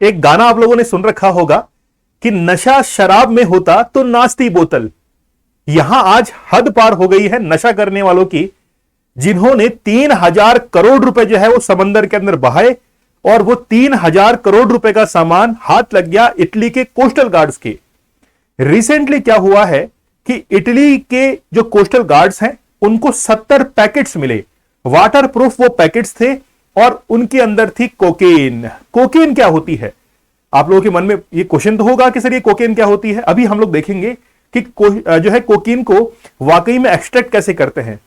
एक गाना आप लोगों ने सुन रखा होगा कि नशा शराब में होता तो नाचती बोतल। यहां आज हद पार हो गई है नशा करने वालों की, जिन्होंने 3,000 करोड़ रुपए जो है वो समंदर के अंदर बहाए, और वो 3,000 करोड़ रुपए का सामान हाथ लग गया इटली के कोस्टल गार्ड्स के। रिसेंटली क्या हुआ है कि इटली के जो कोस्टल गार्ड्स हैं उनको 70 पैकेट्स मिले, वाटर प्रूफ वो पैकेट्स थे, और उनके अंदर थी कोकेन। कोकेन क्या होती है? आप लोगों के मन में ये क्वेश्चन तो होगा कि सर ये कोकेन क्या होती है। अभी हम लोग देखेंगे कि जो है कोकीन को वाकई में एक्सट्रैक्ट कैसे करते हैं।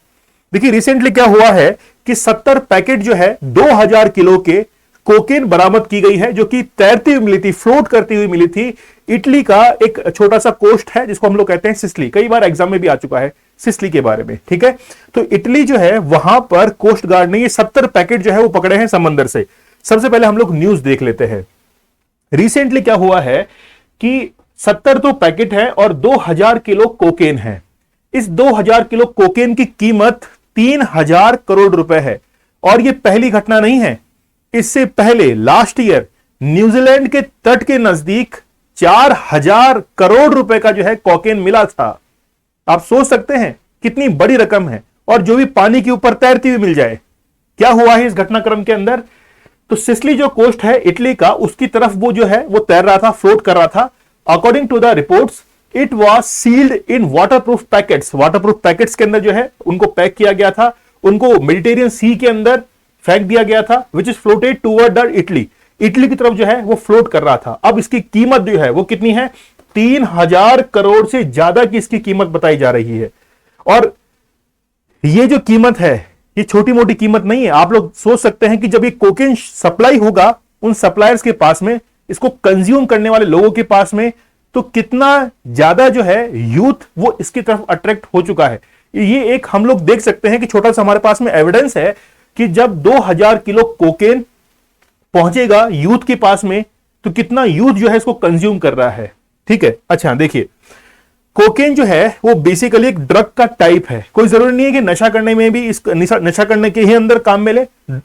देखिए रिसेंटली क्या हुआ है कि 70 पैकेट जो है 2000 किलो के कोकेन बरामद की गई है, जो कि तैरती हुई मिली थी, फ्लोट करती हुई मिली थी। इटली का एक छोटा सा कोस्ट है जिसको हम लोग कहते हैं सिसिली, कई बार एग्जाम में भी आ चुका है सिसिली के बारे में, ठीक है। तो इटली जो है वहां पर कोस्ट गार्ड ने ये 70 पैकेट जो है वो पकड़े हैं समंदर से। सबसे पहले हम लोग न्यूज देख लेते हैं। रिसेंटली क्या हुआ है कि 70 तो पैकेट है और 2000 किलो कोकेन है। इस 2000 किलो कोकेन की कीमत 3,000 करोड़ रुपए है। और यह पहली घटना नहीं है, इससे पहले लास्ट ईयर न्यूजीलैंड के तट के नजदीक 4,000 करोड़ रुपए का जो है कोकेन मिला था। आप सोच सकते हैं कितनी बड़ी रकम है, और जो भी पानी के ऊपर तैरती हुई मिल जाए। क्या हुआ है इस घटनाक्रम के अंदर? तो सिसिली जो कोस्ट है इटली का, उसकी तरफ वो जो है वो तैर रहा था, फ्लोट कर रहा था। According to the reports it was sealed in waterproof packets. Waterproof packets के अंदर जो है उनको पैक किया गया था, उनको मेडिटेरियन सी के अंदर फेंक दिया गया था, which is floated toward the Italy. Italy की तरफ जो है वो फ्लोट कर रहा था। अब इसकी कीमत जो है वो कितनी है? 3,000 करोड़ से ज्यादा की इसकी कीमत बताई जा रही है। और ये जो कीमत है ये छोटी मोटी कीमत नहीं है। आप लोग सोच सकते हैं कि जब ये कोकेन सप्लाई होगा उन सप्लायर्स के पास में, इसको कंज्यूम करने वाले लोगों के पास में, तो कितना ज्यादा जो है यूथ वो इसकी तरफ अट्रैक्ट हो चुका है। ये एक हम लोग देख सकते हैं कि छोटा सा हमारे पास में एविडेंस है कि जब 2000 किलो कोकेन पहुंचेगा यूथ के पास में, तो कितना यूथ जो है इसको कंज्यूम कर रहा है, ठीक है। अच्छा देखिए, कोकेन जो है वो बेसिकली एक ड्रग का टाइप है। कोई जरूरी नहीं है कि नशा करने में भी इस नशा करने के ही अंदर काम में ले,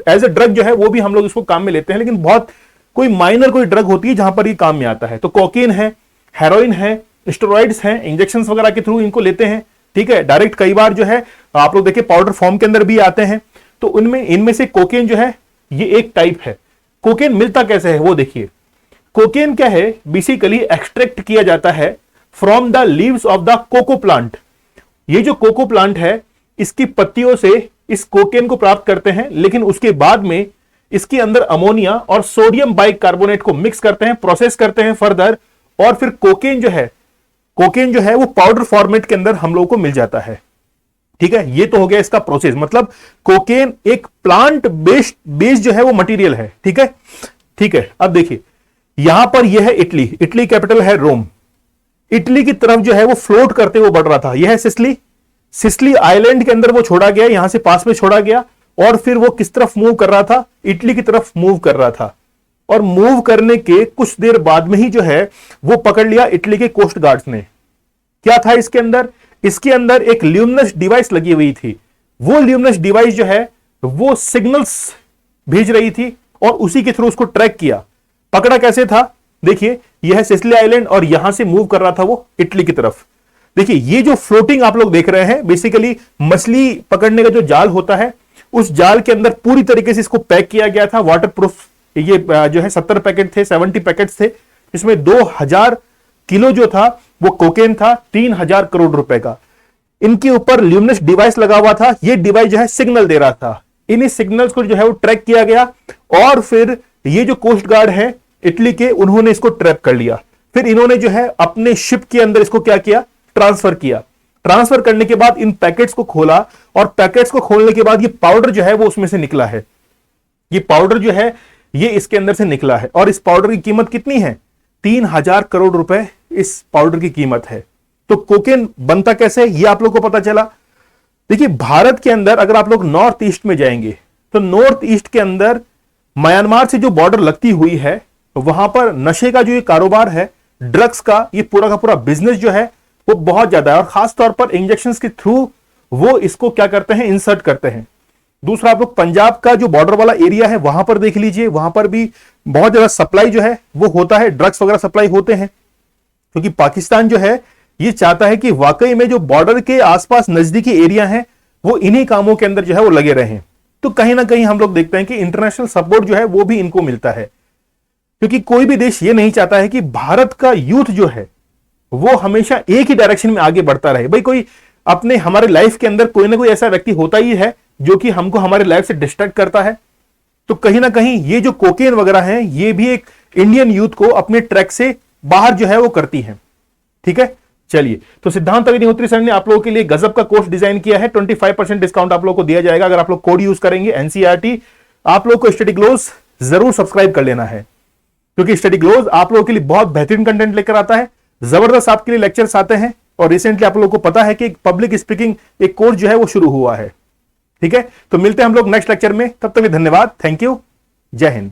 एज ए ड्रग जो है वो भी हम लोग इसको काम में लेते हैं, लेकिन बहुत कोई माइनर कोई ड्रग होती है जहां पर ये काम में आता है। तो कोकेन है, हेरोइन है, स्टेरॉइड्स हैं, इंजेक्शन वगैरह के थ्रू इनको लेते हैं, ठीक है। डायरेक्ट कई बार जो है आप लोग देखिए पाउडर फॉर्म के अंदर भी आते हैं। तो उनमें इनमें से कोकेन जो है ये एक टाइप है। कोकेन मिलता कैसे है वो देखिए। कोकेन क्या है? बेसिकली एक्सट्रैक्ट किया जाता है from the leaves of the coca plant. ये जो कोको प्लांट है इसकी पत्तियों से इस कोकेन को प्राप्त करते हैं, लेकिन उसके बाद में इसके अंदर अमोनिया और सोडियम बाइकार्बोनेट को मिक्स करते हैं, प्रोसेस करते हैं फर्दर, और फिर कोकेन जो है वो पाउडर फॉर्मेट के अंदर हम लोगों को मिल जाता है, ठीक है। ये तो हो गया इसका प्रोसेस। मतलब कोकेन एक प्लांट बेस्ड जो है वो मटेरियल है, ठीक है, ठीक है। अब देखिए यहां पर यह है इटली, इटली कैपिटल है रोम। इटली की तरफ जो है वो फ्लोट करते हुए बढ़ रहा था। यह है सिसिली आइलैंड के अंदर वो छोड़ा गया, यहां से पास में छोड़ा गया, और फिर वो किस तरफ मूव कर रहा था? इटली की तरफ मूव कर रहा था। और मूव करने के कुछ देर बाद में ही जो है वो पकड़ लिया इटली के कोस्ट गार्ड्स ने। क्या था इसके अंदर? इसके अंदर एक ल्यूमिनस डिवाइस लगी हुई थी। वो ल्यूमिनस डिवाइस जो है वो सिग्नल्स भेज रही थी, और उसी के थ्रू उसको ट्रैक किया। पकड़ा कैसे था? देखिए यह है सिसिली आइलैंड, और यहां से मूव कर रहा था वो इटली की तरफ। देखिए ये जो फ्लोटिंग आप लोग देख रहे हैं, बेसिकली मछली पकड़ने का जो जाल होता है, उस जाल के अंदर पूरी तरीके से इसको पैक किया गया था। वाटरप्रूफ ये जो है 70 पैकेट थे, 70 पैकेट्स थे, इसमें 2000 किलो जो था वो कोकेन था, 3,000 करोड़ रुपए का। इनके ऊपर ल्यूमिनस डिवाइस लगा हुआ था। ये डिवाइस जो है सिग्नल दे रहा था। इन सिग्नल्स को जो है वो ट्रैक किया गया, और फिर ये जो कोस्ट गार्ड है इटली के, उन्होंने इसको ट्रैप कर लिया। फिर इन्होंने जो है अपने शिप के अंदर इसको क्या किया? ट्रांसफर किया। ट्रांसफर करने के बाद इन पैकेट्स को खोला, और पैकेट्स को खोलने के बाद ये पाउडर जो है वो उसमें से निकला है। ये पाउडर जो है ये इसके अंदर से निकला है, और इस पाउडर की कीमत कितनी है? 3,000 करोड़ रुपए इस पाउडर की कीमत है। तो कोकेन बनता कैसे ये आप लोग को पता चला। देखिए भारत के अंदर अगर आप लोग नॉर्थ ईस्ट में जाएंगे, तो नॉर्थ ईस्ट के अंदर म्यांमार से जो बॉर्डर लगती हुई है, वहां पर नशे का जो ये कारोबार है, ड्रग्स का ये पूरा का पूरा बिजनेस जो है वो बहुत ज्यादा है। और खास तौर पर इंजेक्शन के थ्रू वो इसको क्या करते हैं? इंसर्ट करते हैं। दूसरा आप लोग पंजाब का जो बॉर्डर वाला एरिया है वहां पर देख लीजिए, वहां पर भी बहुत ज्यादा सप्लाई जो है वो होता है, ड्रग्स वगैरह सप्लाई होते हैं, क्योंकि पाकिस्तान जो है ये चाहता है कि वाकई में जो बॉर्डर के आसपास नजदीकी एरिया है वो इन्हीं कामों के अंदर जो है वो लगे रहें। तो कहीं ना कहीं हम लोग देखते हैं कि इंटरनेशनल सपोर्ट जो है वो भी इनको मिलता है, क्योंकि कोई भी देश ये नहीं चाहता है कि भारत का यूथ जो है वो हमेशा एक ही डायरेक्शन में आगे बढ़ता रहे। भाई कोई अपने हमारे लाइफ के अंदर कोई ना कोई ऐसा व्यक्ति होता ही है जो कि हमको हमारे लाइफ से डिस्ट्रैक्ट करता है। तो कहीं ना कहीं ये जो कोकेन वगैरह है ये भी एक इंडियन यूथ को अपने ट्रैक से बाहर जो है वो करती है। ठीक है, चलिए, तो सिद्धांत अग्निहोत्री सर ने आप लोगों के लिए गजब का कोर्स डिजाइन किया है। 25% डिस्काउंट आप लोगों को दिया जाएगा अगर आप लोग कोड यूज करेंगे एनसीईआरटी। आप लोग को स्टडी ग्लोस जरूर सब्सक्राइब कर लेना है, क्योंकि स्टडी ग्लोस आप लोगों के लिए बहुत बेहतरीन कंटेंट लेकर आता है, जबरदस्त आपके लिए लेक्चर्स आते हैं, और रिसेंटली आप लोगों को पता है कि एक पब्लिक स्पीकिंग एक कोर्स जो है वो शुरू हुआ है। ठीक है, तो मिलते हैं हम लोग नेक्स्ट लेक्चर में, तब तक धन्यवाद, थैंक यू, जय हिंद।